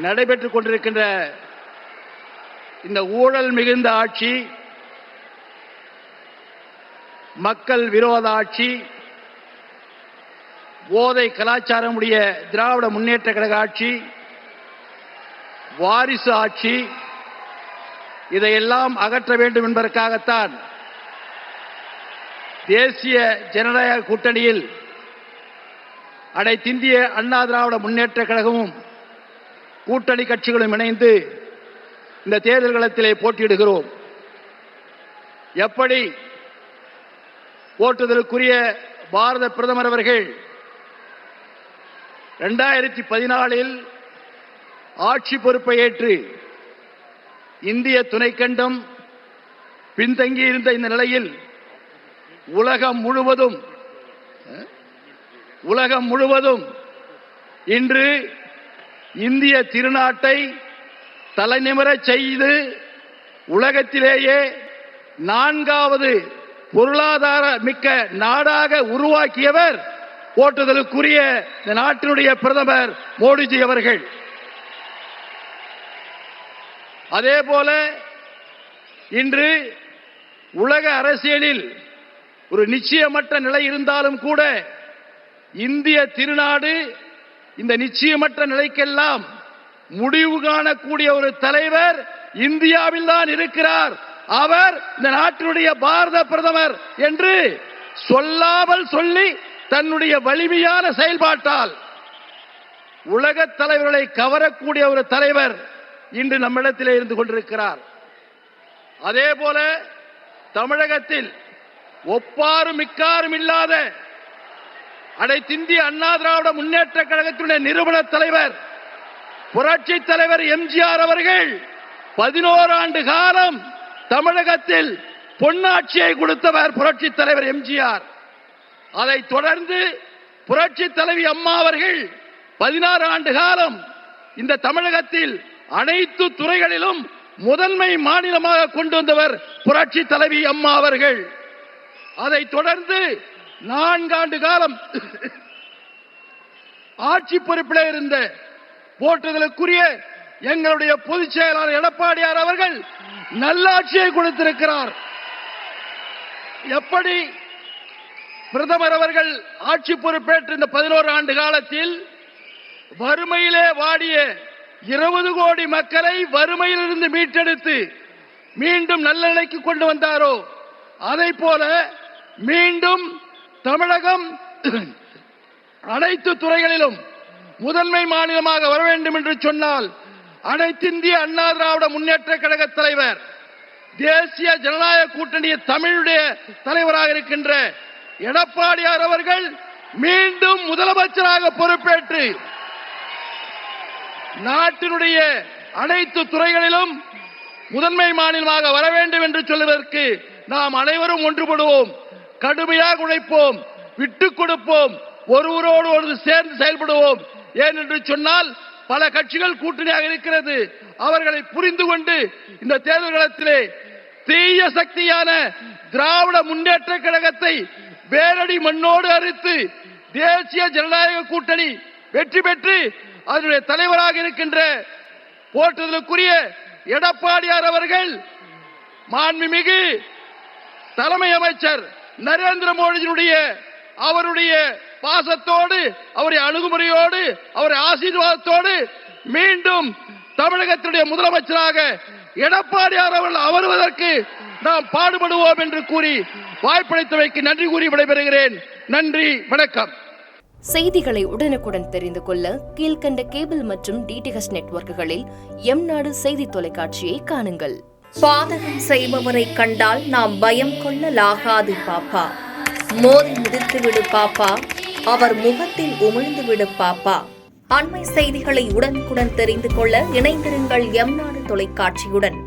நடைபெற்றுக் கொண்டிருக்கின்ற இந்த ஊழல் மிகுந்த ஆட்சி, மக்கள் விரோத ஆட்சி, போதை கலாச்சாரம் உடைய திராவிட முன்னேற்ற கழக ஆட்சி, வாரிசு ஆட்சி, இதையெல்லாம் அகற்ற வேண்டும் என்பதற்காகத்தான் தேசிய ஜனநாயக கூட்டணியில் அனைத்திந்திய அண்ணா திராவிட முன்னேற்ற கழகமும் கூட்டணி கட்சிகளும் இணைந்து இந்த தேர்தல் களத்திலே போட்டியிடுகிறோம். எப்படி போற்றுதலுக்குரிய பாரத பிரதமர் அவர்கள் 2014 ஆட்சி பொறுப்பை ஏற்று இந்திய துணைக்கண்டம் பின்தங்கியிருந்த இந்த நிலையில் உலகம் முழுவதும் இன்று இந்திய திருநாட்டை தலைநிமிரச் செய்து உலகத்திலேயே 4வது பொருளாதார மிக்க நாடாக உருவாக்கியவர் போற்றுதலுக்குரிய இந்த நாட்டினுடைய பிரதமர் மோடிஜி அவர்கள். அதேபோல இன்று உலக அரசியலில் ஒரு நிச்சயமற்ற நிலை இருந்தாலும் கூட இந்திய திருநாடு இந்த நிச்சயமற்ற நிலைக்கெல்லாம் முடிவு காணக்கூடிய ஒரு தலைவர் இந்தியாவில் தான் இருக்கிறார். அவர் இந்த நாட்டினுடைய பாரத பிரதமர் என்று சொல்லாமல் சொல்லி தன்னுடைய வலிமையான செயல்பாட்டால் உலக தலைவர்களை கவரக்கூடிய ஒரு தலைவர் இன்று நம்மிடத்திலே இருந்து கொண்டிருக்கிறார். அதே போல தமிழகத்தில் ஒப்பாரும் மிக்காரும் இல்லாத அனைத்திந்திய அண்ணா திராவிட முன்னேற்ற கழகத்தினுடைய நிறுவன தலைவர் புரட்சி தலைவர் எம்ஜிஆர் அவர்கள் 11 ஆண்டு காலம் தமிழகத்தில் பொன்னாட்சியை கொடுத்தவர் புரட்சி தலைவர் எம்ஜிஆர். அதை தொடர்ந்து புரட்சி தலைவி அம்மா அவர்கள் 16 ஆண்டு காலம் இந்த தமிழகத்தில் அனைத்து துறைகளிலும் முதன்மை மாநிலமாக கொண்டு வந்தவர் புரட்சி தலைவி அம்மா அவர்கள். அதை தொடர்ந்து 4 ஆண்டு காலம் ஆட்சி பொறுப்பில் இருந்த போற்றுதலுக்குரிய எங்களுடைய பொதுச் செயலாளர் எடப்பாடியார் அவர்கள் நல்லாட்சியை கொடுத்திருக்கிறார். எப்படி பிரதமர் அவர்கள் ஆட்சி பொறுப்பேற்ற இந்த 11 ஆண்டு காலத்தில் வறுமையிலே வாடிய 20 கோடி மக்களை வறுமையிலிருந்து மீட்டெடுத்து மீண்டும் நல்ல நிலைக்கு கொண்டு வந்தாரோ, அதை போல மீண்டும் தமிழகம் அனைத்து துறைகளிலும் முதன்மை மாநிலமாக வர வேண்டும் என்று சொன்னால் அனைத்திந்திய அண்ணா திராவிட முன்னேற்ற கழக தலைவர், தேசிய ஜனநாயக கூட்டணிய தமிழுடைய தலைவராக இருக்கின்ற எடப்பாடியார் அவர்கள் மீண்டும் முதலமைச்சராக பொறுப்பேற்று நாட்டினுடைய அனைத்து துறைகளிலும் முதன்மை மாநிலமாக வர வேண்டும் என்று சொல்வதற்கு நாம் அனைவரும் ஒன்றுபடுவோம், கடுமையாக உழைப்போம், விட்டுக் கொடுப்போம், ஒருவரோடு ஒன்று சேர்ந்து செயல்படுவோம். ஏனென்று சொன்னால் பல கட்சிகள் கூட்டணியாக இருக்கிறது. அவர்களை புரிந்து கொண்டு இந்த தேர்தல் களத்திலே தீய சக்தியான திராவிட முன்னேற்ற கழகத்தை வேரடி மண்ணோடு அறுத்து தேசிய ஜனநாயக கூட்டணி வெற்றி பெற்று அதனுடைய தலைவராக இருக்கின்ற போற்றுதலுக்குரிய எடப்பாடியார் அவர்கள் மாண்புமிகு தலைமை அமைச்சர் நரேந்திர மோடியினுடைய அவருடைய பாசத்தோடு, அவருடைய அணுகுமுறையோடு, அவருடைய ஆசீர்வாதத்தோடு மீண்டும் தமிழகத்தினுடைய முதலமைச்சராக எடப்பாடியார் அவர்கள் அமர்வதற்கு நாம் பாடுபடுவோம் என்று கூறி வாய்ப்பளித்தமைக்கு நன்றி கூறி விடைபெறுகிறேன். நன்றி, வணக்கம். செய்திகளை உடனுக்குடன் தெரிந்து கொள்ள கீழ்கண்ட கேபிள் மற்றும் டிடிஎச் நெட்வொர்க்குகளில் எம்நாடு செய்தி தொலைக்காட்சியை காணுங்கள். பாதகம் செய்பவரை கண்டால் நாம் பயம் கொள்ளலாகாது பாப்பா. மோதி மிதித்துவிடு பாப்பா, அவர் முகத்தில் உமிழ்ந்துவிடு பாப்பா. அண்மை செய்திகளை உடனுக்குடன் தெரிந்து கொள்ள இணைந்திருங்கள் எம்நாடு தொலைக்காட்சியுடன்.